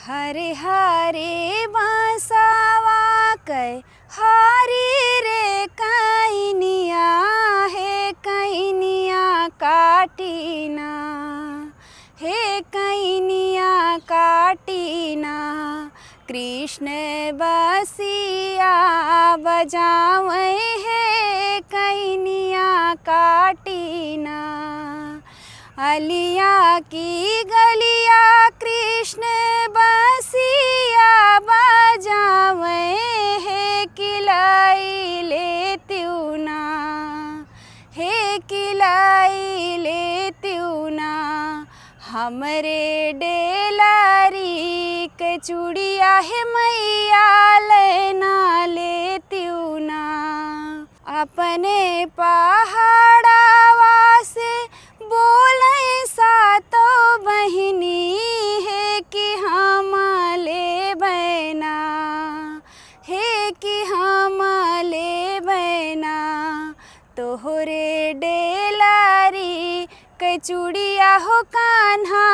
हरे हरे बांसावा कै हरी रे कैनिया हे कैनिया काटीना हे कैनिया काटीना कृष्ण बसिया बजावे हे कैनिया काटीना अलिया की गलिया कृष्ण बसिया बजावे हे किलाई ले त्यूना हे किलाई ले त्यूना हमरे डेलारी के चूड़िया है मैया लेना ले त्यूना अपने पहाड़ावा से बोले सातो बहिनी है कि हम ले बहना है कि हम ले बहना तोहरे डेलारी के चूड़िया हो कान्हा